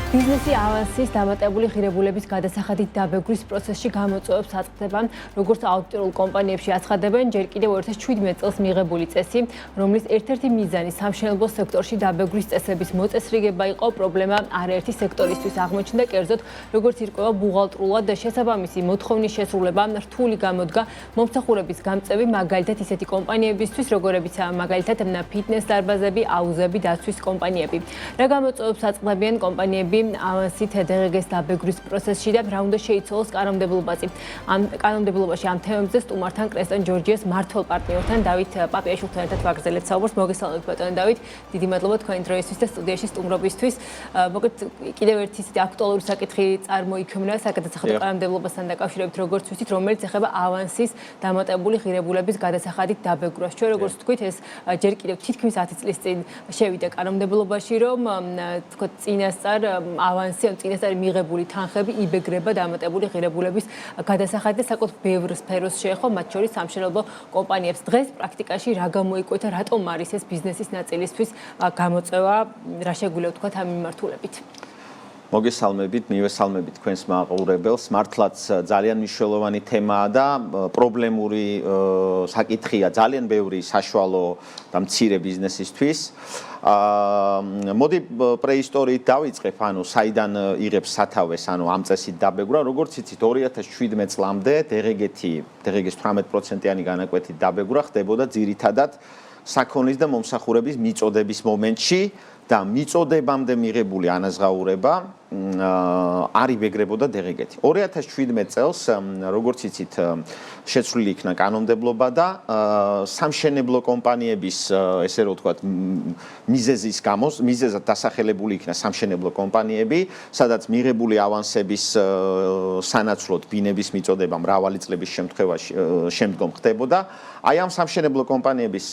ბიზნესი ავანსის დამატებული ღირებულების გადასახადით დაბეგვრის პროცესში გამოწვევებს აწყდება, როგორც აუდიტორულ კომპანიებში აცხადებენ, ჯერ კიდევ 2017 წელს მიღებული წესი, რომლის ერთ-ერთი მიზანი სამშენებლო სექტორში დაბეგვის წესების მოწესრიგება იყო, პრობლემა არაერთი სექტორისთვის აღმოჩნდა, კერძოდ, როგორც ირკვევა ბუღალტრულად შესაბამისი მოთხოვნის შესრულება რთული გამოდგა მომსახურების გამწევი, მაგალითად ისეთი კომპანიებისთვის, როგორებიცაა მაგალითად ფიტნეს დარბაზები, აუზები, დაცვის კომპანიები. რა გამოწვევებს აწყდებიან კომპანიები ავანსით დღეს დაბეგვის პროცესში და რა უნდა შეიცვალოს კანონმდებლობაში ამ თემებზე სტუმართან კრესტონ ჯორჯიას მმართველ პარტნიორთან დავით პაპიაშვილთან ერთად ვაგრძელებთ საუბარს. მოგესალმებით ბატონო დავით, დიდი მადლობა თქვენი დროისთვის და სტუდიაში სტუმრობისთვის. მოკლედ კიდევ ერთი ისეთი აქტუალური საკითხი წარმოიქმნა საკადასახადო კანონმდებლობასთან დაკავშირებით, როგორც ვიცით, რომელიც ეხება ავანსის დამატებული ღირებულების გადასახადით დაბეგვრას. ჩვენ როგორც ვთქვით, ეს ჯერ კიდევ თითქმის 10 წლის წინ შევიდა კანონმდებლობაში, რომ თქო წინასწარ ავანსი ან წინასწარი მიღებული თანხები იბეგრება დამატებული ღირებულების გადასახადით და საკუთარ ბევრ სფეროს შეეხო, მათ შორის სამშენებლო კომპანიებს. დღეს პრაქტიკაში რა გამოიკვეთა, რატომ არის ეს ბიზნესის ნაწილისთვის გამოწვევა, რა შეგვიძლია ვთქვათ ამ მიმართულებით? მოგესალმებით, მივესალმებით თქვენს მაყურებელს. მართლაც ძალიან მნიშვნელოვანი თემაა და პრობლემური საკითხია ძალიან ბევრი საშუალო და მცირე ბიზნესისთვის. მოდი პრეისტორიით დავიწყებ, ანუ საიდან იღებს სათავეს, ანუ ამ წესით დაბეგვრა, როგორც იცით 2017 წლამდე DRG-ს 18%-იანი განაკვეთით დაბეგვრა ხდებოდა ძირითადად საქონლის და მომსახურების მიწოდების მომენტში და მიწოდებამდე მიღებული ანაზღაურება არ იბეგრებოდა DRG-ით. 2017 წელს, როგორც იცით, შეცვლილი იქნა კანონმდებლობა და სამშენებლო კომპანიების, ესე რომ ვთქვათ, მიზეზად დასახელებული იქნა სამშენებლო კომპანიები, სადაც მიღებული ავანსების სანაცვლოდ ბინების მიწოდება მრავალი წლების შემდგომ ხდებოდა. აი ამ სამშენებლო კომპანიების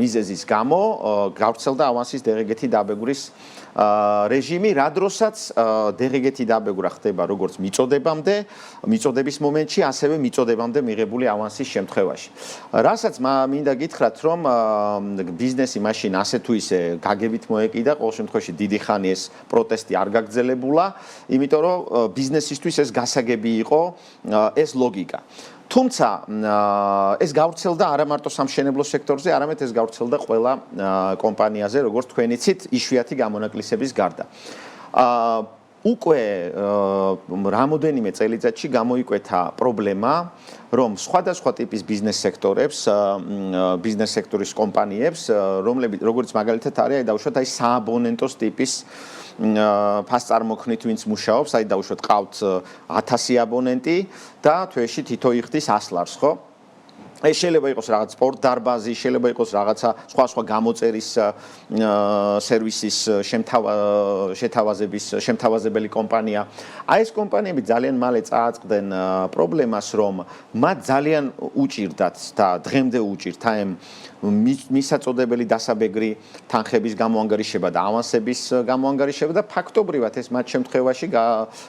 მიზეზის გამო გავრცელდა ავანსის DRG-ით დაბეგვრის რეჟიმი, რა დროსაც DRG-ით დაბეგვრა ხდება როგორც მიწოდების მომენტში, ასევე მიწოდებამდე მიღებული ავანსის შემთხვევაში. რასაც მინდა გითხრათ, რომ ბიზნესი მაშინ ასე თუ ისე გაგებით მოეკიდა, ყოველ შემთხვევაში დიდი ხანი ეს პროტესტი არ გაგრძელებულა, იმიტომ რომ ბიზნესისთვის ეს გასაგები იყო ეს ლოგიკა. თუმცა ეს გავრცელდა არა მარტო სამშენებლო სექტორზე, არამედ ეს გავრცელდა ყველა კომპანიაზე, როგორც თქვენ იცით, იშვიათი გამონაკლისების გარდა. უკვე რამოდენიმე წელიწადში გამოიკვეთა პრობლემა, რომ სხვადასხვა ტიპის ბიზნეს სექტორის კომპანიებს, როგორც მაგალითად არის დაუშვათ აი სააბონენტოს ტიპის ფასწარმოქმნით ვინც მუშაობს, აი დაუშვათ ყავთ 1000 აბონენტი და თვეში თითო იხდის 100 ლარს, ხო? ეს შეიძლება იყოს რაღაც სპორტ დარბაზი, შეიძლება იყოს რაღაცა სხვა გამოწერის სერვისის შემთავაზებელი კომპანია. აი ეს კომპანიები ძალიან მალე წააწყდნენ პრობლემას, რომ მათ ძალიან უჭირდათ და დღემდე უჭირთ აი მისაწოდებელი დასაბეგრი თანხების გამოანგარიშება და ავანსების გამოანგარიშება და ფაქტობრივად ეს მათ შემთხვევაში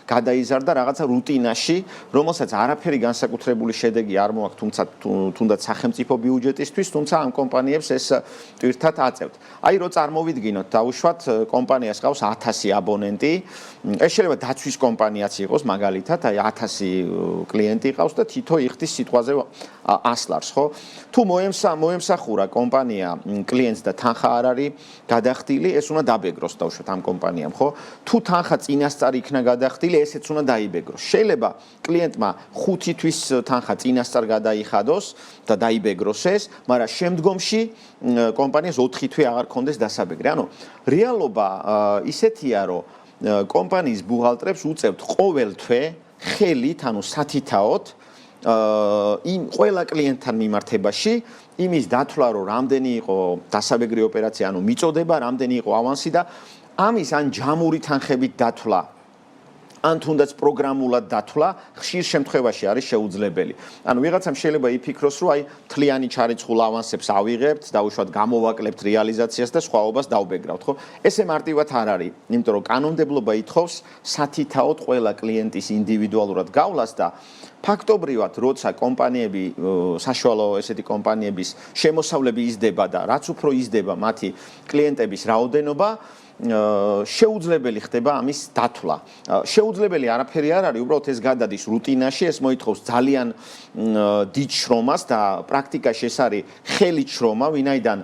გადაიზარდა რაღაცა რუტინაში, რომელსაც არაფერი განსაკუთრებული შედეგი არ მოაქვს, თუნდაც სახელმწიფო ბიუჯეტისთვის, თუმცა ამ კომპანიებს ეს ტვირთად აწევთ. აი რო წარმოვიდგინოთ, დაუშვათ კომპანიას ყავს 1000 აბონენტი, ეს შეიძლება დაცვის კომპანიაც იყოს მაგალითად, აი 1000 კლიენტი ყავს და თითო იხდის სიტყვაზე 100 ლარს, ხო? თუ მოემსახურა კომპანია კლიენტს და თანხა არ არის გადახდილი, ეს უნდა დაბეგროს დაუშვათ ამ კომპანიამ, ხო? თუ თანხა წინასწარ იქნა გადახდილი, ესეც უნდა დაიბეგროს. შეიძლება კლიენტმა 5 თვის თანხა წინასწარ გადაიხადოს და დაიბეგროს ეს, მაგრამ შემდგომში კომპანიას 4 თვე აღარ კონდეს დასაბეგრი. ანუ რეალობა ისეთია, რომ კომპანიის ბუღალტრებს უწევთ ყოველ თვე ხელით, ანუ სათითაოდ იმ ყველა კლიენტთან მიმართებაში იმის დათვლა, რომ რამდენი იყო დასაბეგრი ოპერაცია, ანუ მიწოდება, რამდენი იყო ავანსი და ამის ან ჯამური თანხებით დათვლა, ან თუნდაც პროგრამულად დათვლა ხშირ შემთხვევაში არის შეუძლებელი. ანუ ვიღაცამ შეიძლება იფიქროს, რომ აი თლიანი ჩარიცხულ ავანსებს ავიღებთ, დაუშვათ გამოვაკლებთ რეალიზაციას და სხვაობას დავბეგრავთ, ხო? ესე მარტივად არ არის, იმიტომ რომ კანონმდებლობა ითხოვს სათითაოდ ყველა კლიენტის ინდივიდუალურად გავლას და ფაქტობრივად, როცა კომპანიები, საშუალო ესეთი კომპანიების შემოსავლები იზრდება და რაც უფრო იზრდება მათი კლიენტების რაოდენობა, შეუძლებელი ხდება ამის დათვლა. შეუძლებელი არაფერი არ არის, უბრალოდ ეს გადადის რუტინაში, ეს მოითხოვს ძალიან დიდ შრომას და პრაქტიკაში ეს არის ხელით შრომა, ვინაიდან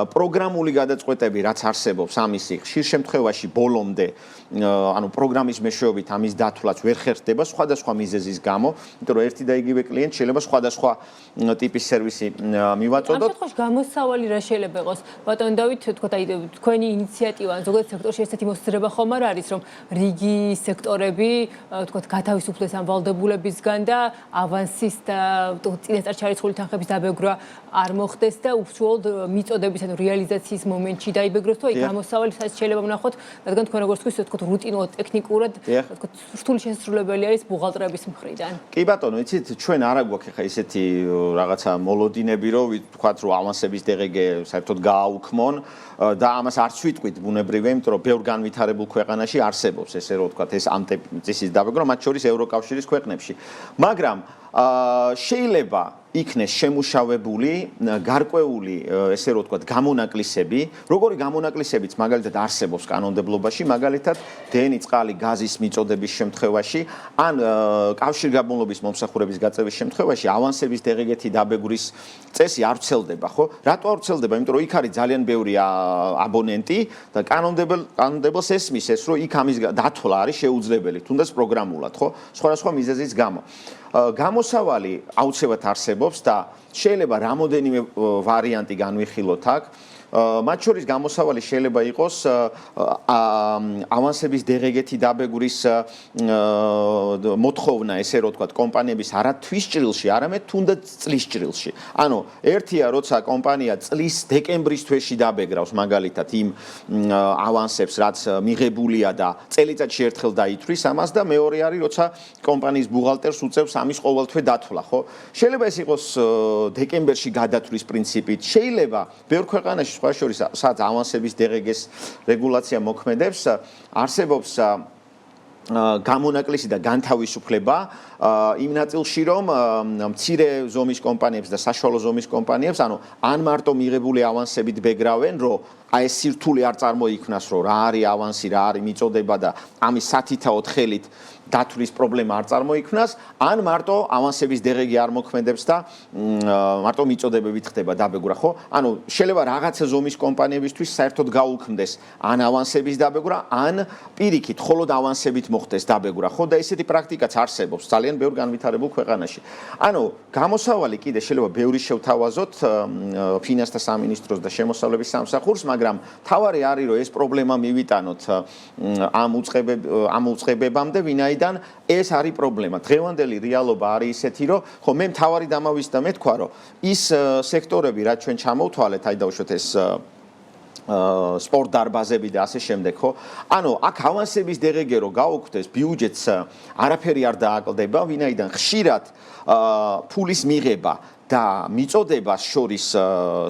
პროგრამული გადაწყვეტები რაც არსებობს ამისი ხშირ შემთხვევაში ბოლომდე ანუ პროგრამის მეშვეობით ამის დათვლაც ვერ ხერხდება სხვადასხვა მიზეზის გამო, იმიტომ რომ ერთი და იგივე კლიენტი შეიძლება სხვადასხვა ტიპის სერვისი მივაწოდოთ. ამ შემთხვევაში გამოსავალი რა შეიძლება იყოს? ბატონ დავით, თქვა აი თქვენი ინიციატივა ზოგადად სექტორში ესეთი მოსაზრება ხომ არ არის, რომ რიგი სექტორები, თქვა გათავისუფლდეს ამ ვალდებულებისგან და ავანსის და წინასწარ ჩარიცხული თანხების დაბეგრვა არ მოხდეს და უშუალოდ მიწოდების ანუ რეალიზაციის მომენტში დაიბეგროს, თუ აი გამოსავალი შეიძლება ვნახოთ, რადგან თქვენ როგორც თქვით, თქვა რუტინულად ტექნიკურად, თქვა რთული შესაძლებელი არის ბუღალტრების მხრიდან. კი ბატონო, იცით, ჩვენ არ აგვაქვს ხა ისეთი რაღაცა მოლოდინები, რომ ვთქვათ, რომ ავანსების DRG საერთოდ გააუქმონ და ამას არც ვიტყვით ბუნებრივია, იმიტომ რომ ბევრ განვითარებულ ქვეყანაში არსებობს ესე რომ ვთქვათ, ეს ამ წესის დაბეგრვა, მათ შორის ევროკავშირის ქვეყნებში. მაგრამ შეიძლება იქნეს შემუშავებული გარკვეული ესე რომ ვთქვათ გამონაკლისები, როგორი გამონაკლისებიც მაგალითად არსებობს კანონმდებლობაში, მაგალითად დენი, წყალი, გაზის მიწოდების შემთხვევაში, ან კავშირგაბმულობის მომსახურების გაწევის შემთხვევაში ავანსების DRG-ი დაბეგრის წესი არ ვრცელდება, ხო? რატო არ ვრცელდება? იმიტომ რომ იქ არის ძალიან ბევრი აბონენტი და კანონმდებელს ესმის ეს, რომ იქ ამის დათვლა არის შეუძლებელი, თუნდაც პროგრამულად, ხო? სხვადასხვა მიზეზის გამო. გამოსავალი აუცილებლად არსებობს და შეიძლება რამოდენიმე ვარიანტი განვიხილოთ აქ. მათ შორის გამოსავალი შეიძლება იყოს ავანსების DRG-ი დაბეგრის მოთხოვნა, ესე რომ ვთქვათ, კომპანიების არა თვის ჭრილში, არამედ თუნდაც წლის ჭრილში. ანუ ერთია, როცა კომპანია წლის დეკემბრის თვეში დაბეგრავს მაგალითად იმ ავანსებს, რაც მიღებულია და წელიწადში ერთხელ დაითვლის ამას და მეორე არის, როცა კომპანიის ბუღალტერს უწევს ამის ყოველთვე დათვლა, ხო? შეიძლება ეს იყოს დეკემბერში გადათვლის პრინციპით, შეიძლება ბევრ ქვეყანაში სხვა შორის სადაც ავანსების DRG-ს რეგულაცია მოქმედებს, არსებობს გამონაკლისი და განთავისუფლება იმ ნაწილში, რომ მცირე ზომის კომპანიებს და საშუალო ზომის კომპანიებს, ანუ ან მარტო მიღებული ავანსებით ბეგრავენ, რომ აი ეს სირთულე არ წარმოიქმნას, რომ რა არის ავანსი, რა არის მიწოდება და ამის სათითაოდ ხელით დათვლის პრობლემა არ წარმოიქმნას, ან მარტო ავანსების DRG არ მოქმედებს და მარტო მიწოდებებით ხდება დაბეგრვა, ხო? ანუ შეიძლება რაღაცა ზომის კომპანიებისთვის საერთოდ გაუქმდეს ან ავანსების დაბეგრვა, ან პირიქით მხოლოდ ავანსებით მოხდეს დაბეგრვა, ხო? და ესეთი პრაქტიკაც არსებობს ძალიან ბევრ განვითარებულ ქვეყანაში. ანუ გამოსავალი კიდე შეიძლება ბევრი შევთავაზოთ ფინანსთა სამინისტროს და შემოსავლების სამსახურს, მაგრამ თავარი არის, რომ ეს პრობლემა მივიტანოთ ამ უწყებებამდე, ვინაიდან ეს არის პრობლემა. დღევანდელი რეალობა არის ისეთი, რომ ხო მე მთავარი დამავის და მეთქვა, რომ ის სექტორები, რაც ჩვენ ჩამოვთვალეთ, აი დავუშვათ ეს სპორტ დარბაზები და ასე შემდეგ, ხო? ანუ აქ ავანსების DRG რო გაუქმდეს, ბიუჯეტს არაფერი არ დააკლდება, ვინაიდან ხშირად ფულის მიღება და მიწოდებას შორის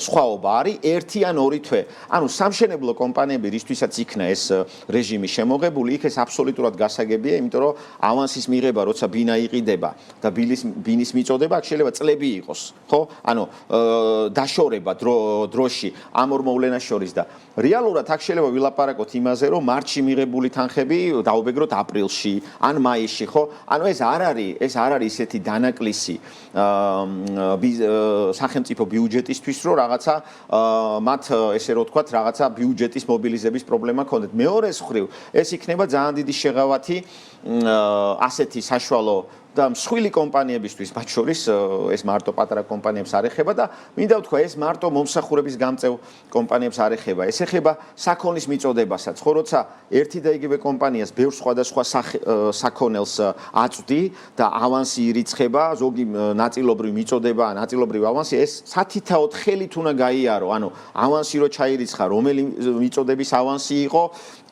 სხვაობა არის 1 ან 2 თვე. ანუ სამშენებლო კომპანიები, რისთვისაც იქნა ეს რეჟიმი შემოღებული, იქ ეს აბსოლუტურად გასაგებია, იმიტომ რომ ავანსის მიღება, როცა ბინა იყიდება და ბინის მიწოდება, აქ შეიძლება წლები იყოს, ხო? ანუ დაშორება დროში ამ ორ მოვლენას შორის და რეალურად აქ შეიძლება ვილაპარაკოთ იმაზე, რომ მარტში მიღებული თანხები დაუბეგროთ აპრილში ან მაისში, ხო? ანუ ეს არ არის ისეთი დანაკლისი სახელმწიფო ბიუჯეტისთვის, რომ რაღაცა მათ ესე რომ ვთქვათ, რაღაცა ბიუჯეტის მობილიზების პრობლემა ქონდეთ. მეორე მხრივ, ეს იქნება ძალიან დიდი შეღავათი ასეთი საშუალო და მსხვილი კომპანიებისთვის, მათ შორის ეს მარტო პატარა კომპანიებს არ ეხება და მინდა ვთქვა, ეს მარტო მომსახურების გამწევ კომპანიებს არ ეხება. ეს ეხება საქონლის მიწოდებასაც. ხო, როცა ერთი და იგივე კომპანიას ბევრ სხვადასხვა საქონელს აწვდი და ავანსი ირიცხება, ზოგი ნაწილობრივ მიწოდება, ნაწილობრივ ავანსი, ეს სათითაოდ ხელით უნდა გაიარო. ანუ ავანსი რო ჩაირიცხა, რომელი მიწოდების ავანსი იყო,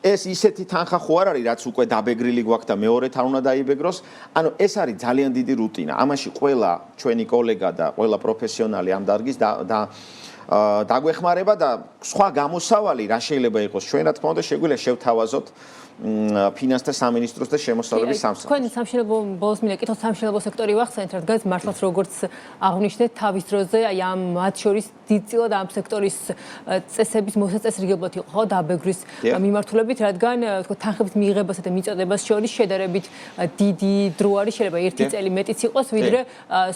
ეს ისეთი თანხა ხო არ არის, რაც უკვე დაბეგრილი გვაქვს და მეორედ არ უნდა დაიბეგროს. ანუ ეს არის ძალიან დიდი რუტინა. ამაში ყველა ჩვენი კოლეგა და ყველა პროფესიონალი ამ დარგის დაგვეხმარება და სხვა გამოსავალი რა შეიძლება იყოს ჩვენ, რა თქმა უნდა, შეგვიძლია შევთავაზოთ ფინანსთა სამინისტროს და შემოსავლების სამსახურს. თქვენ სამშენებლო ბოლოს მინდა კითხოთ სამშენებლო სექტორი ვახსენეთ, რადგან მართლაც როგორც აღნიშნეთ თავის დროზე აი ამ მათ შორის დიდწილად ამ სექტორის წესების მოსაწესრიგებლად იყო ხო დაბეგრის მიმართულებით, რადგან თქო თანხების მიღებასა და მიწოდებას შორის შედარებით დიდი დრო არის, შეიძლება ერთი წელი მეტიც იყოს, ვიდრე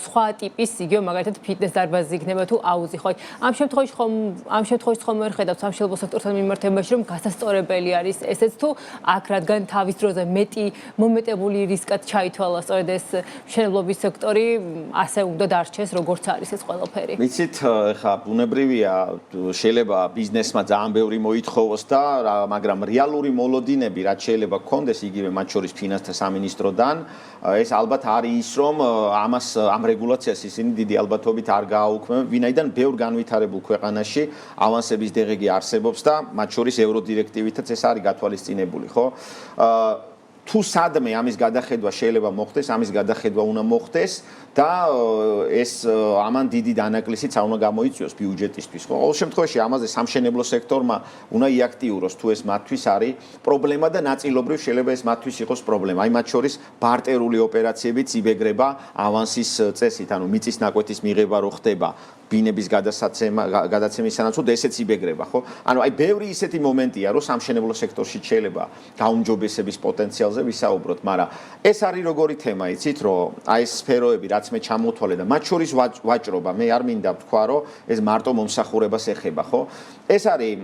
სხვა ტიპის, იგივე მაგალითად ფიტნეს დარბაზი იქნება თუ აუზი, ხო? ამ შემთხვევაში ხომ ვერ ხედავთ სამშენებლო სექტორთან მიმართებაში, რომ გასასწორებელი არის ესეც თუ აქ რადგან თავის დროზე მეტი მომეტებული რისკად ჩაითვალა სწორედ ეს მშენებლობის სექტორი, ასე უნდა დარჩეს, როგორც არის ეს ყველაფერი. ვიცით, ეხა ბუნებრივია, შეიძლება ბიზნესმა ძალიან ბევრი მოითხოვოს და მაგრამ რეალური მოლოდინები, რაც შეიძლება გქონდეს იგივე მათ შორის ფინანსთა სამინისტროდან, ეს ალბათ არის ის, რომ ამ რეგულაციას ისინი დიდი ალბათობით არ გააუქმებენ, ვინაიდან ბევრ განვითარებულ ქვეყანაში ავანსების დეგეგი არსებობს და მათ შორის ევროდირექტივითაც ეს არის გათვალისწინებული, ხო? თუ სადმე ამის გადახედვა შეიძლება მოხდეს, ამის გადახედვა უნდა მოხდეს და ეს ამან დიდი დანაკლისიც არ უნდა გამოიწვიოს ბიუჯეტისთვის, ხო? ყოველ შემთხვევაში ამაზე სამშენებლო სექტორმა უნდა იაქტიუროს, თუ ეს მათთვის არის პრობლემა და ნაწილობრივ შეიძლება ეს მათთვის იყოს პრობლემა. აი მათ შორის ბარტერული ოპერაციებიც იბეგრება ავანსის წესით, ანუ მიწის ნაკვეთის მიღება რო ხდება ბინების გადაცემის სანაცვლოდ ესეც იბეგრება, ხო? ანუ აი ბევრი ისეთი მომენტია, რომ სამშენებლო სექტორში შეიძლება გაუმჯობესების პოტენციალზე ვისაუბროთ, მაგრამ ეს არის როგორი თემა, იცით, რომ აი ეს სფეროები, რაც მე ჩამოთვალე და მათ შორის ვაჭრობა, მე არ მინდა ვთქვა, რომ ეს მარტო მომსახურებას ეხება, ხო? ეს არის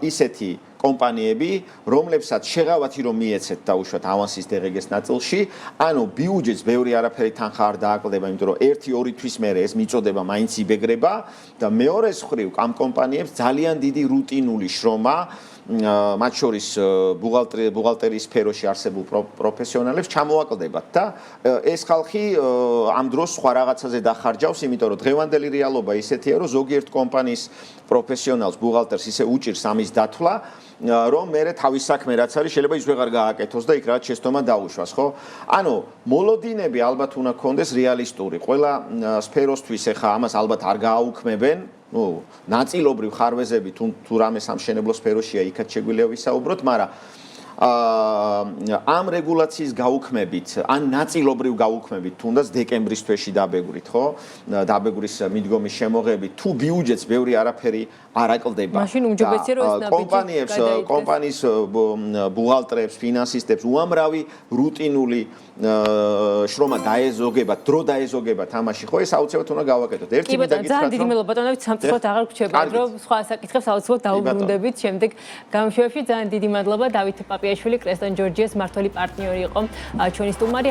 ისეთი კომპანიები, რომლებსაც შეღავათი რომ მიეცეთ დაუშვათ ავანსის დეგეგეს ნაწილში, ანუ ბიუჯეტს ბევრი არაფერი თანხა არ დააკლდება, იმიტომ რომ 1-2 თვის მერე ეს მიწოდება მაინც იბეგრება და მეორე მხრივ ამ კომპანიებს ძალიან დიდი რუტინული შრომა მათ შორის ბუღალტერიის სფეროში არსებულ პროფესიონალებს ჩამოაკლდებათ და ეს ხალხი ამ დროს სხვა რაღაცაზე დახარჯავს, იმიტომ რომ დღევანდელი რეალობა ისეთია, რომ ზოგიერთ კომპანიის პროფესიონალს ბუღალტერს ისე უჭირს ამის დათვლა, რომ მე თავის საქმე რაც არის შეიძლება ის ვეღარ გააკეთოს და იქ რაც შეცდომა დაუშვას, ხო? ანუ მოლოდინები ალბათ უნდა გქონდეს რეალისტური. ყველა სფეროსთვის ეხა ამას ალბათ არ გააუქმებენ. ნაწილობრივ ხარვეზები თუ რამე სამშენებლო სფეროშია, იქაც შეგვიძლია ვისაუბროთ, მაგრამ ამ რეგულაციის გაუქმებით, ან ნაწილობრივ გაუქმებით, თუნდაც დეკემბრის თვეში დაბეგვრით, ხო? დაბეგრის მიდგომის შემოღებით, თუ ბიუჯეტს ბევრი არაფერი არ აკლდება. მაშინ უმჯობესია რომ ეს ნაბიჯი კომპანიის ბუღალტრებს, ფინანსისტებს უამრავი რუტინული შრომა დაეზოგება, დრო დაეზოგება თამაში, ხო? ეს აუცილებლად უნდა გავაკეთოთ. ერთი მინდა გითხრათ, ძალიან დიდი მადლობა ბატონო, სამწუხაროდ აღარ გრჩებათ, რომ სხვა საკითხებს აუცილებლად დაუბრუნდებით შემდეგ გამოშვებაში. ძალიან დიდი მადლობა დავით პაპიაშვილი, კრესტონ ჯორჯიას მმართველი პარტნიორი იყო ჩვენი სტუმარი.